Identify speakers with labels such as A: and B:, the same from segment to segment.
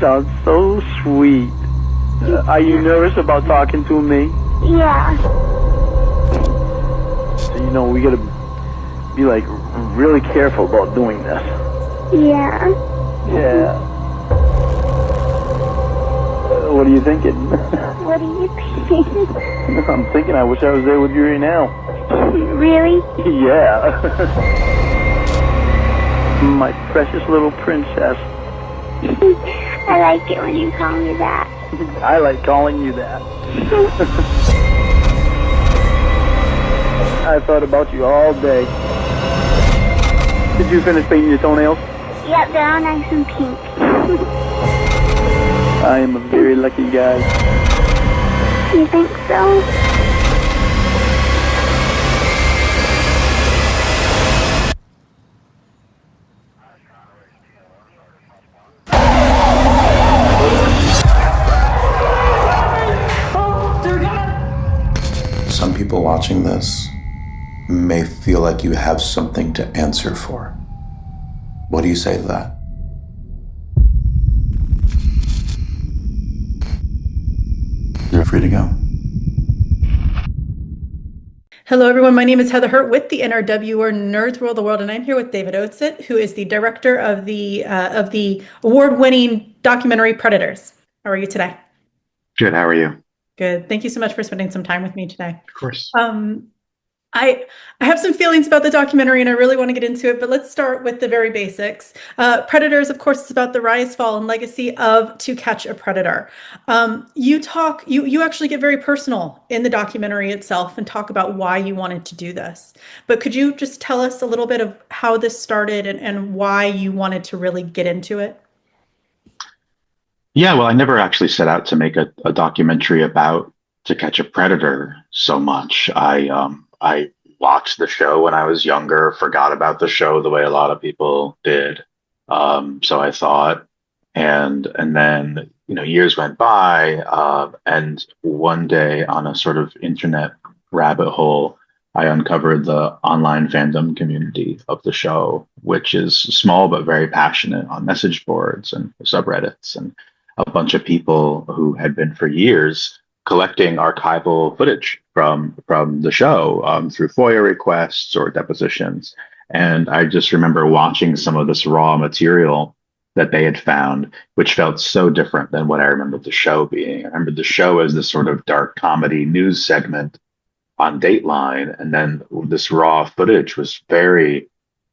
A: sound so sweet. Are you nervous about talking to me?
B: Yeah.
A: So, we gotta be, really careful about doing this.
B: Yeah.
A: Yeah. What are you thinking?
B: What do you think?
A: I'm thinking I wish I was there with you right now.
B: Really?
A: Yeah. My precious little princess.
B: I like it when you call me that.
A: I like calling you that. I thought about you all day. Did you finish painting your toenails?
B: Yep, they're all nice and pink.
A: I am a very lucky guy.
B: You think so?
C: Some people watching this may feel like you have something to answer for. What do you say to that? You're free to go.
D: Hello, everyone. My name is Heather Hurt with the NRW or Nerds Rule the World, and I'm here with David Osit, who is the director of the award-winning documentary Predators. How are you today?
E: Good. How are you?
D: Good. Thank you so much for spending some time with me today.
E: Of course.
D: I have some feelings about the documentary, and I really want to get into it, but let's start with the very basics. Predators, of course, is about the rise, fall, and legacy of To Catch a Predator. You actually get very personal in the documentary itself and talk about why you wanted to do this. But could you just tell us a little bit of how this started and why you wanted to really get into it?
E: Yeah, well, I never actually set out to make a documentary about To Catch a Predator so much. I watched the show when I was younger, forgot about the show the way a lot of people did. So I thought, and then years went by, and one day on a sort of internet rabbit hole, I uncovered the online fandom community of the show, which is small but very passionate on message boards and subreddits, and a bunch of people who had been for years collecting archival footage from the show through FOIA requests or depositions. And I just remember watching some of this raw material that they had found, which felt so different than what I remembered the show being. I remember the show as this sort of dark comedy news segment on Dateline, and then this raw footage was very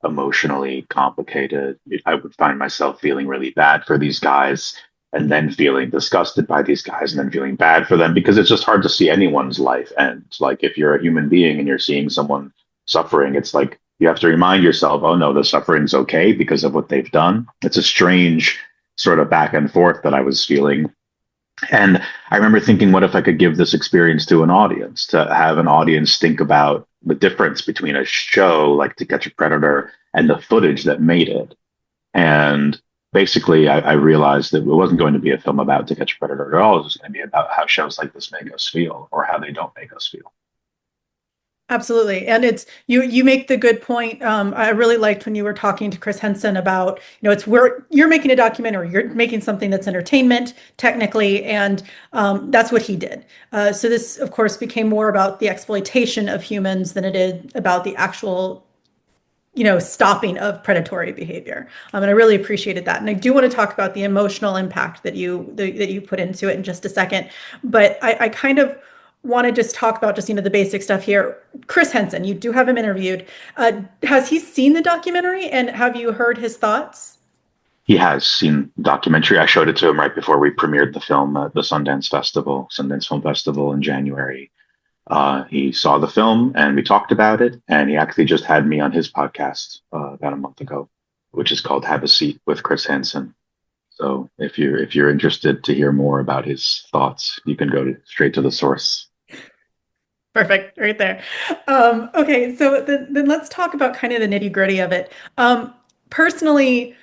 E: emotionally complicated. I would find myself feeling really bad for these guys, and then feeling disgusted by these guys, and then feeling bad for them, because it's just hard to see anyone's life end. Like, if you're a human being and you're seeing someone suffering, it's like you have to remind yourself, oh no, the suffering's okay because of what they've done. It's a strange sort of back and forth that I was feeling. And I remember thinking, what if I could give this experience to an audience, to have an audience think about the difference between a show like To Catch a Predator and the footage that made it. And basically, I realized that it wasn't going to be a film about To Catch a Predator at all. It was going to be about how shows like this make us feel, or how they don't make us feel.
D: Absolutely. And it's you make the good point. I really liked when you were talking to Chris Henson about, it's where you're making a documentary, you're making something that's entertainment technically, and that's what he did. So this, of course, became more about the exploitation of humans than it is about the actual stopping of predatory behavior. And I really appreciated that. And I do want to talk about the emotional impact that you put into it in just a second. But I kind of want to just talk about the basic stuff here. Chris Henson, you do have him interviewed. Has he seen the documentary, and have you heard his thoughts?
E: He has seen the documentary. I showed it to him right before we premiered the film at the Sundance Film Festival in January. He saw the film and we talked about it, and he actually just had me on his podcast about a month ago, which is called Have a Seat with Chris Henson. So if you're interested to hear more about his thoughts, you can go straight to the source.
D: Perfect, right there. Okay, so then let's talk about kind of the nitty gritty of it. Personally,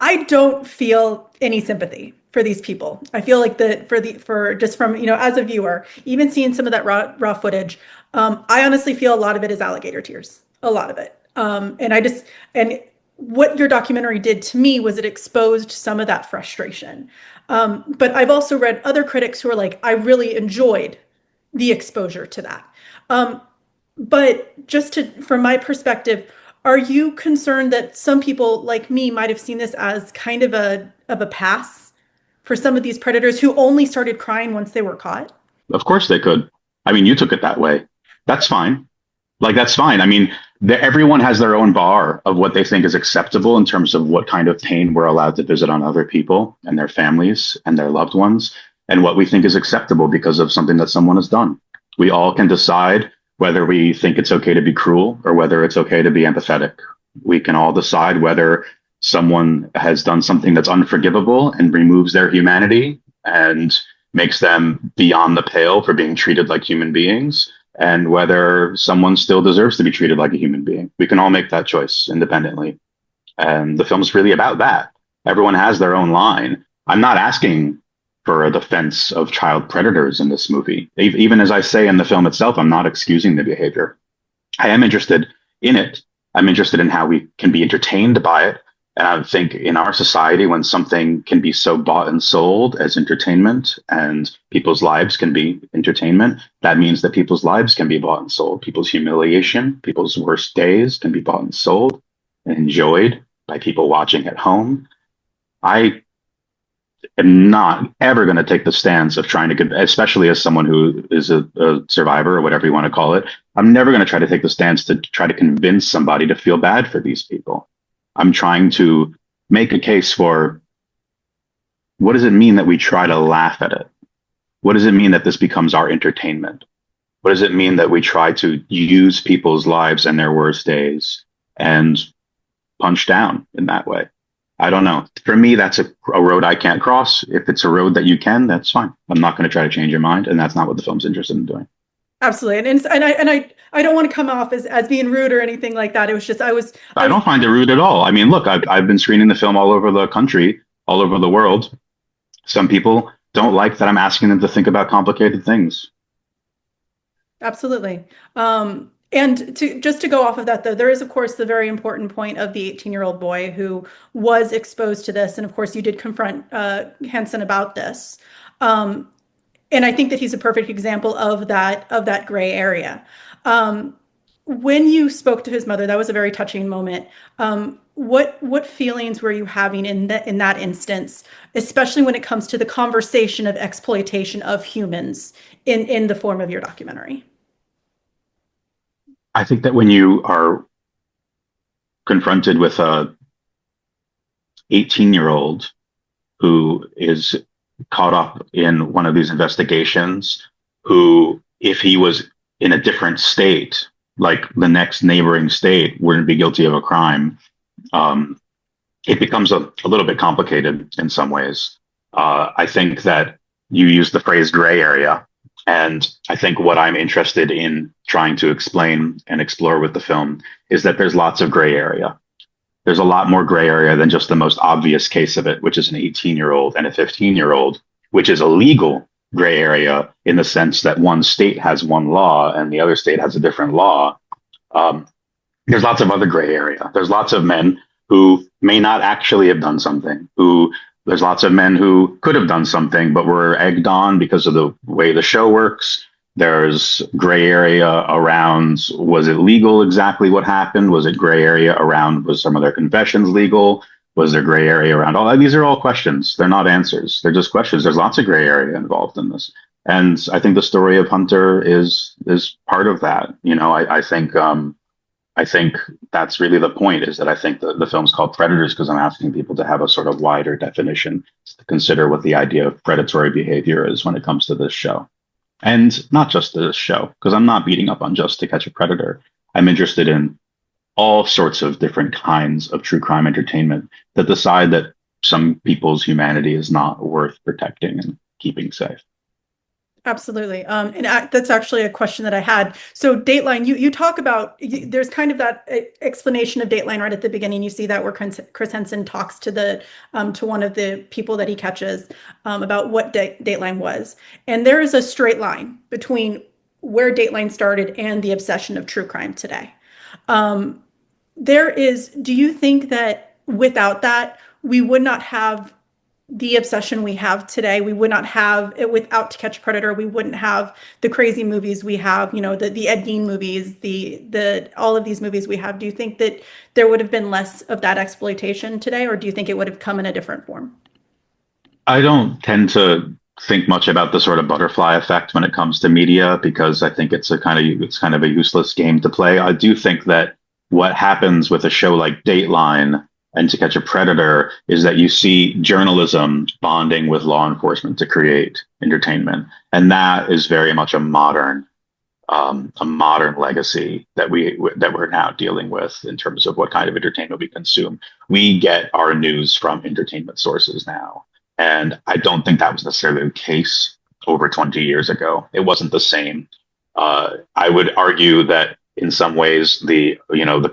D: I don't feel any sympathy for these people. I feel like for just from, as a viewer, even seeing some of that raw footage, I honestly feel a lot of it is alligator tears, a lot of it. And what your documentary did to me was it exposed some of that frustration. But I've also read other critics who are like, I really enjoyed the exposure to that. But from my perspective, are you concerned that some people like me might have seen this as kind of a pass for some of these predators who only started crying once they were caught?
E: Of course they could. I mean, you took it that way. That's fine. Like, that's fine. I mean, everyone has their own bar of what they think is acceptable in terms of what kind of pain we're allowed to visit on other people and their families and their loved ones, and what we think is acceptable because of something that someone has done. We all can decide whether we think it's okay to be cruel or whether it's okay to be empathetic. We can all decide whether someone has done something that's unforgivable and removes their humanity and makes them beyond the pale for being treated like human beings, and whether someone still deserves to be treated like a human being. We can all make that choice independently. And the film's really about that. Everyone has their own line. I'm not asking for a defense of child predators in this movie. Even as I say in the film itself, I'm not excusing the behavior. I am interested in it. I'm interested in how we can be entertained by it. And I think in our society, when something can be so bought and sold as entertainment and people's lives can be entertainment, that means that people's lives can be bought and sold. People's humiliation, people's worst days can be bought and sold and enjoyed by people watching at home. I am not ever going to take the stance of trying to, especially as someone who is a survivor or whatever you want to call it, I'm never going to try to take the stance to try to convince somebody to feel bad for these people. I'm trying to make a case for, what does it mean that we try to laugh at it? What does it mean that this becomes our entertainment? What does it mean that we try to use people's lives and their worst days and punch down in that way? I don't know. For me, that's a road I can't cross. If it's a road that you can, that's fine. I'm not going to try to change your mind, and that's not what the film's interested in doing.
D: Absolutely. And I don't want to come off as being rude or anything like that. It was just,
E: I don't find it rude at all. I mean, look, I've been screening the film all over the country, all over the world. Some people don't like that I'm asking them to think about complicated things.
D: Absolutely. And to go off of that, though, there is, of course, the very important point of the 18-year-old boy who was exposed to this. And of course, you did confront Henson about this. And I think that he's a perfect example of that gray area. When you spoke to his mother, that was a very touching moment. What feelings were you having in that instance, especially when it comes to the conversation of exploitation of humans in the form of your documentary?
E: I think that when you are confronted with a 18-year-old who is caught up in one of these investigations, who, if he was in a different state, like the next neighboring state, wouldn't be guilty of a crime, it becomes a little bit complicated in some ways. I think that you use the phrase gray area, and I think what I'm interested in trying to explain and explore with the film is that there's lots of gray area. There's a lot more gray area than just the most obvious case of it, which is an 18-year-old and a 15-year-old, which is a legal gray area in the sense that one state has one law and the other state has a different law. There's lots of other gray area. There's lots of men who may not actually have done something, there's lots of men who could have done something, but were egged on because of the way the show works. There's gray area around, was it legal exactly what happened? Was it gray area around, was some of their confessions legal? Was there gray area around all? These are all questions. They're not answers. They're just questions. There's lots of gray area involved in this. And I think the story of Hunter is part of that. You know, I think that's really the point, is that I think the film's called Predators because I'm asking people to have a sort of wider definition to consider what the idea of predatory behavior is when it comes to this show. And not just this show, because I'm not beating up on Just to Catch a Predator. I'm interested in all sorts of different kinds of true crime entertainment that decide that some people's humanity is not worth protecting and keeping safe.
D: Absolutely. That's actually a question that I had. So Dateline, you talk about, there's kind of that explanation of Dateline right at the beginning. You see that where Chris Henson talks to one of the people that he catches about what Dateline was. And there is a straight line between where Dateline started and the obsession of true crime today. do you think that without that, we would not have the obsession we have today? We would not have it without To Catch a Predator. We wouldn't have the crazy movies we have, the Ed Gein movies, the all of these movies we have. Do you think that there would have been less of that exploitation today, or do you think it would have come in a different form?
E: I don't tend to think much about the sort of butterfly effect when it comes to media, because I think it's kind of a useless game to play. I do think that what happens with a show like Dateline and To Catch a Predator is that you see journalism bonding with law enforcement to create entertainment, and that is very much a modern legacy that we're now dealing with in terms of what kind of entertainment we consume. We get our news from entertainment sources now, and I don't think that was necessarily the case over 20 years ago. It wasn't the same. I would argue that in some ways, the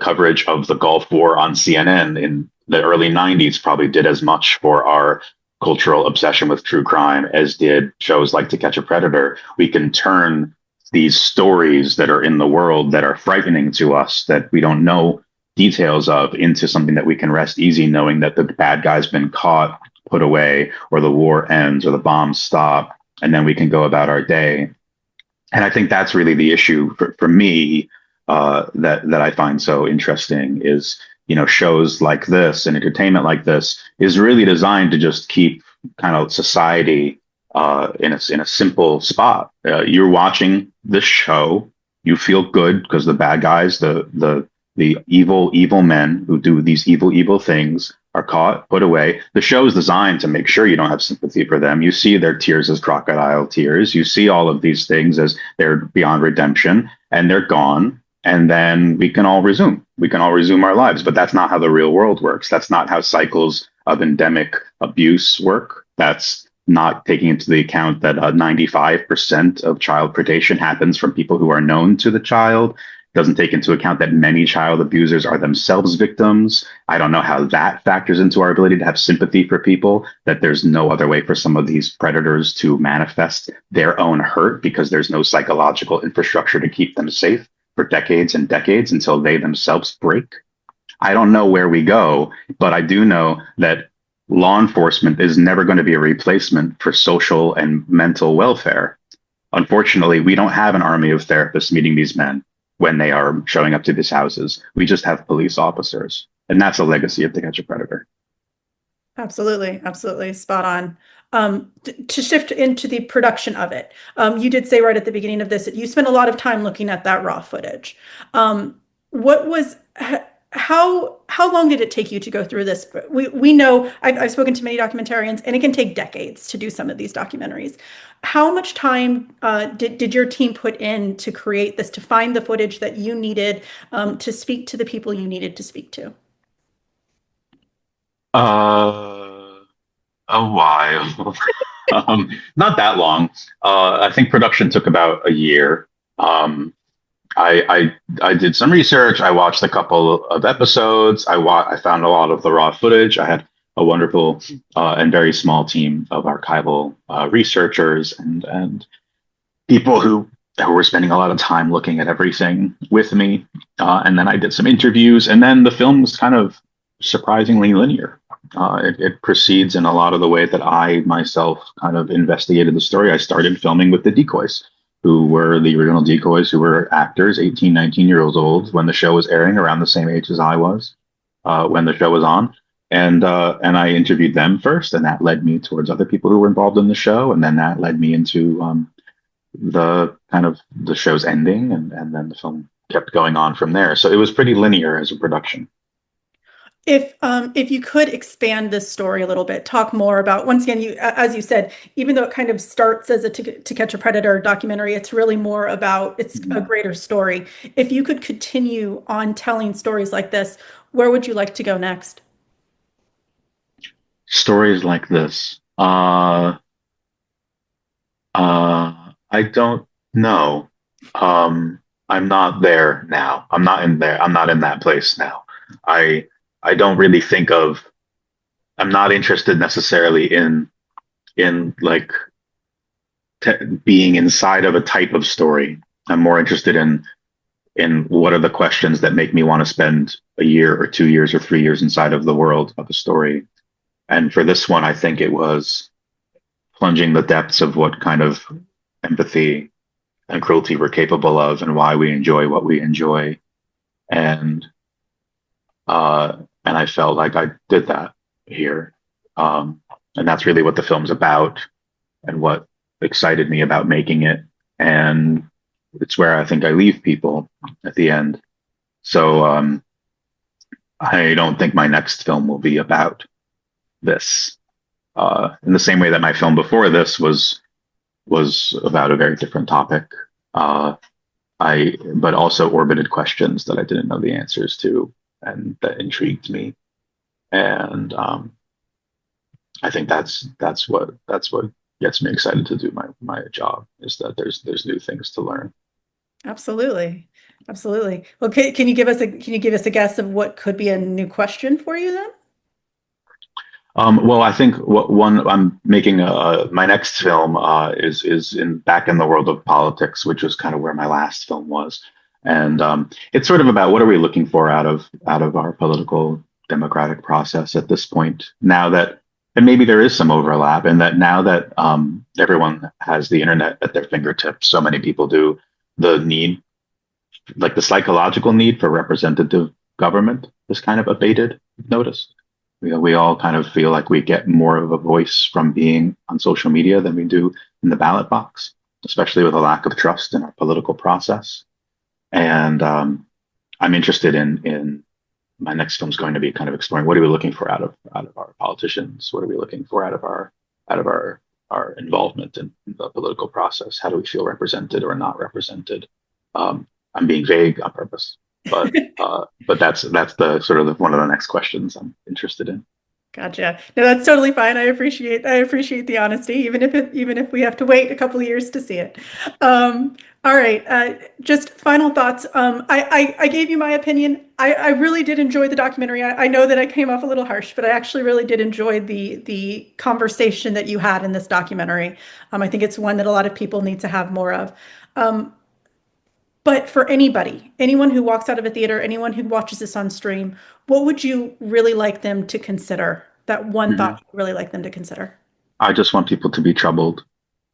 E: coverage of the Gulf War on CNN in the early 90s probably did as much for our cultural obsession with true crime as did shows like To Catch a Predator. We can turn these stories that are in the world that are frightening to us, that we don't know details of, into something that we can rest easy knowing that the bad guy's been caught, put away, or the war ends, or the bombs stop, and then we can go about our day. And I think that's really the issue for me, that I find so interesting is, shows like this and entertainment like this is really designed to just keep kind of society in a simple spot. You're watching this show, you feel good because the bad guys, the evil men who do these evil things are caught, put away. The show is designed to make sure you don't have sympathy for them. You see their tears as crocodile tears. You see all of these things as they're beyond redemption, and they're gone. And then we can all resume. We can all resume our lives. But that's not how the real world works. That's not how cycles of endemic abuse work. That's not taking into the account that 95% of child predation happens from people who are known to the child. Doesn't take into account that many child abusers are themselves victims. I don't know how that factors into our ability to have sympathy for people, that there's no other way for some of these predators to manifest their own hurt because there's no psychological infrastructure to keep them safe for decades and decades until they themselves break. I don't know where we go, but I do know that law enforcement is never going to be a replacement for social and mental welfare. Unfortunately, we don't have an army of therapists meeting these men when they are showing up to these houses. We just have police officers. And that's a legacy of To Catch a Predator.
D: Absolutely. Absolutely. Spot on. To shift into the production of it, you did say right at the beginning of this that you spent a lot of time looking at that raw footage. How long did it take you to go through this? We know, I've spoken to many documentarians, and it can take decades to do some of these documentaries. How much time did your team put in to create this, to find the footage that you needed to speak to the people you needed to speak to?
E: A while. Not that long. I think production took about a year. I did some research. I watched a couple of episodes. I found a lot of the raw footage. I had a wonderful and very small team of archival researchers and people who were spending a lot of time looking at everything with me. And then I did some interviews, and then the film was kind of surprisingly linear. It proceeds in a lot of the way that I myself kind of investigated the story. I started filming with the decoys, who were the original decoys, who were actors, 18, 19-year-olds old when the show was airing, around the same age as I was when the show was on. And I interviewed them first, and that led me towards other people who were involved in the show. And then that led me into the kind of the show's ending, and then the film kept going on from there. So it was pretty linear as a production.
D: If you could expand this story a little bit, talk more about, once again, as you said, even though it kind of starts as a To Catch a Predator documentary, it's really more about, it's a greater story. If you could continue on telling stories like this, where would you like to go next?
E: Stories like this. I don't know. I'm not there now. I'm not in there. I'm not in that place now. I don't really think of, I'm not interested necessarily in like being inside of a type of story. I'm more interested in in what are the questions that make me want to spend a year or 2 years or 3 years inside of the world of a story. And for this one, I think it was plunging the depths of what kind of empathy and cruelty we're capable of and why we enjoy what we enjoy. And I felt like I did that here. And that's really what the film's about and what excited me about making it. And it's where I think I leave people at the end. So I don't think my next film will be about this. In the same way that my film before this was about a very different topic. But also orbited questions that I didn't know the answers to and that intrigued me. And I think that's what gets me excited to do my job, is that there's new things to learn.
D: Absolutely. Well, can you give us a guess of what could be a new question for you then?
E: Well, I think one I'm making my next film is back in the world of politics, which was kind of where my last film was, and it's sort of about what are we looking for out of our political democratic process at this point. Now that, and maybe there is some overlap, and that now that everyone has the internet at their fingertips, so many people do, the need, like the psychological need for representative government, is kind of abated. Noticed. We all kind of feel like we get more of a voice from being on social media than we do in the ballot box, especially with a lack of trust in our political process. And I'm interested in my next film's going to be kind of exploring what are we looking for out of our politicians? What are we looking for out of our involvement in the political process? How do we feel represented or not represented? I'm being vague on purpose. But that's the sort of one of the next questions I'm interested in.
D: Gotcha. No, that's totally fine. I appreciate the honesty, even if we have to wait a couple of years to see it. All right. Just final thoughts. I gave you my opinion. I really did enjoy the documentary. I know that I came off a little harsh, but I actually really did enjoy the conversation that you had in this documentary. I think it's one that a lot of people need to have more of. But for anyone who walks out of a theater, anyone who watches this on stream, what would you really like them to consider? That one thought you'd really like them to consider?
E: I just want people to be troubled.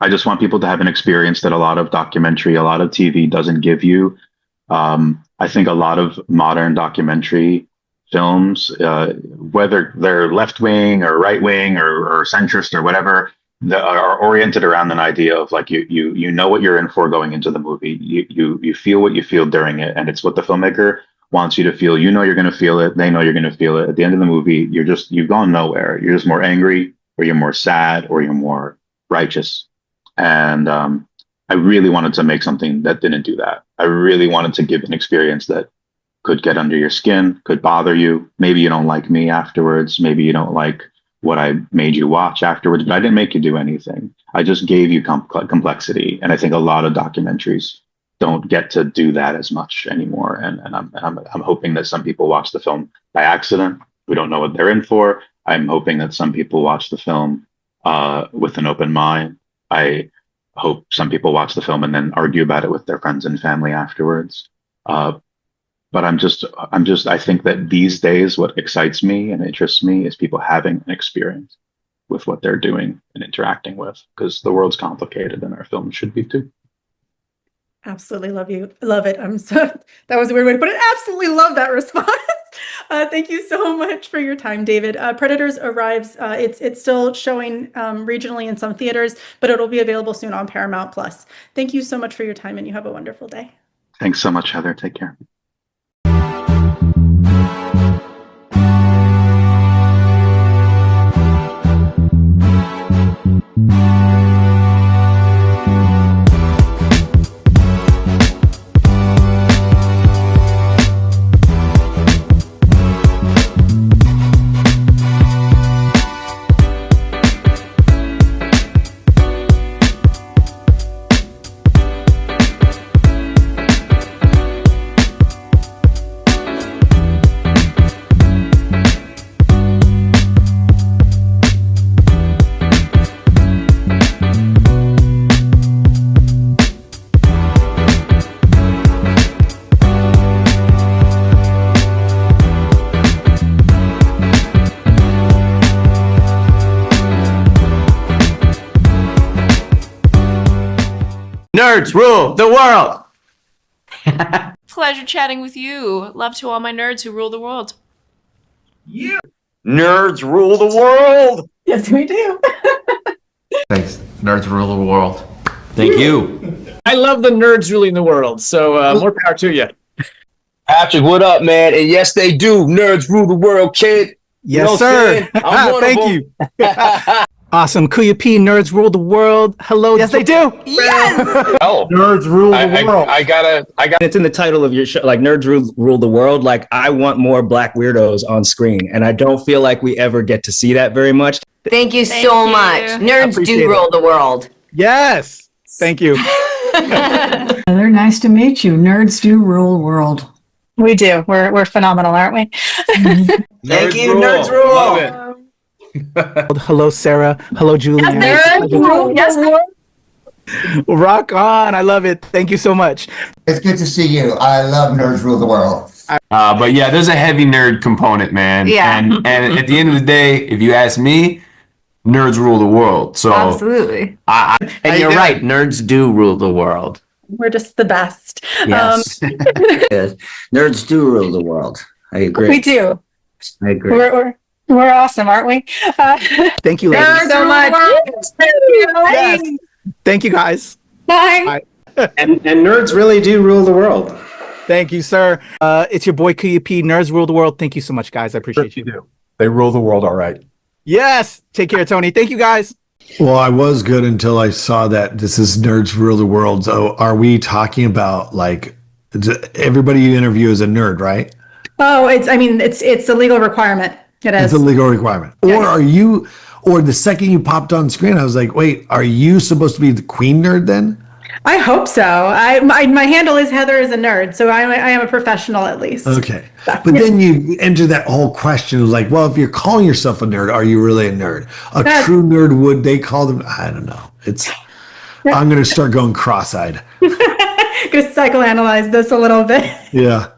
E: I just want people to have an experience that a lot of documentary, a lot of TV doesn't give you. I think a lot of modern documentary films, whether they're left-wing or right-wing or centrist or whatever, that are oriented around an idea of like you know what you're in for going into the movie. You feel what you feel during it, and it's what the filmmaker wants you to feel. You know you're going to feel it. They know you're going to feel it. At the end of the movie, you've gone nowhere. You're just more angry, or you're more sad, or you're more righteous. And I really wanted to make something that didn't do that. I really wanted to give an experience that could get under your skin, could bother you. Maybe you don't like me afterwards. Maybe you don't like what I made you watch afterwards, but I didn't make you do anything. I just gave you complexity. And I think a lot of documentaries don't get to do that as much anymore. And I'm hoping that some people watch the film by accident. We don't know what they're in for. I'm hoping that some people watch the film with an open mind. I hope some people watch the film and then argue about it with their friends and family afterwards. But I think that these days, what excites me and interests me is people having an experience with what they're doing and interacting with, because the world's complicated and our films should be too.
D: Absolutely love it. That was a weird way to put it. Absolutely love that response. Thank you so much for your time, David. Predators arrives. It's still showing regionally in some theaters, but it'll be available soon on Paramount Plus. Thank you so much for your time, and you have a wonderful day.
E: Thanks so much, Heather. Take care.
F: nerds rule the world.
G: Pleasure chatting with you. Love to all my nerds who rule the world.
H: Nerds rule the world.
D: Yes, we do.
F: Thanks. Nerds rule the world. Thank you.
I: I love the nerds ruling the world, so more power to you.
H: Patrick, what up, man? And yes, they do. Nerds rule the world, kid.
J: Yes, sir. Thank you. Awesome. Kuya P, nerds rule the world. Hello.
I: Yes, they do.
K: Yes.
H: Oh,
J: Nerds rule the world.
H: I got.
K: It's in the title of your show, like Nerds Rule the World. Like, I want more black weirdos on screen, and I don't feel like we ever get to see that very much.
L: Thank you so much. Nerds do rule the world.
J: Yes. Thank you.
M: They're nice to meet you. Nerds do rule the world.
D: We do. We're phenomenal, aren't we?
F: Thank you, nerds rule. Love it.
J: Hello, Sarah. Hello, Julian.
D: Yes.
J: Rock on. I love it. Thank you so much.
N: It's good to see you. I love Nerds Rule the World.
F: But yeah, there's a heavy nerd component, man.
L: Yeah.
F: And at the end of the day, if you ask me, nerds rule the world. So
L: Absolutely.
F: And you're right. Nerds do rule the world.
D: We're just the best.
K: Yes. Yes. Nerds do rule the world. I agree.
D: We do.
K: I agree.
D: We're awesome, aren't we?
J: Thank you, ladies.
D: Nerds so much.
J: Yes. Thank you, guys.
D: Bye.
I: And nerds really do rule the world.
J: Thank you, sir. It's your boy Kuya P, nerds rule the world. Thank you so much, guys. I appreciate you.
C: They rule the world all right.
J: Yes. Take care, Tony. Thank you, guys.
C: Well, I was good until I saw that this is Nerds Rule the World. So are we talking about like everybody you interview is a nerd, right?
D: Oh, it's a legal requirement. It is.
C: It's a legal requirement.
D: Yeah.
C: Or are you, or the second you popped on screen, I was like, wait, are you supposed to be the queen nerd then?
D: I hope so. My handle is Heather is a nerd, so I am a professional at least.
C: Okay. But then you enter that whole question of like, well, if you're calling yourself a nerd, are you really a nerd? True nerd, would they call them? I don't know. I'm going to start going cross-eyed.
D: Going to psychoanalyze this a little bit.
C: Yeah.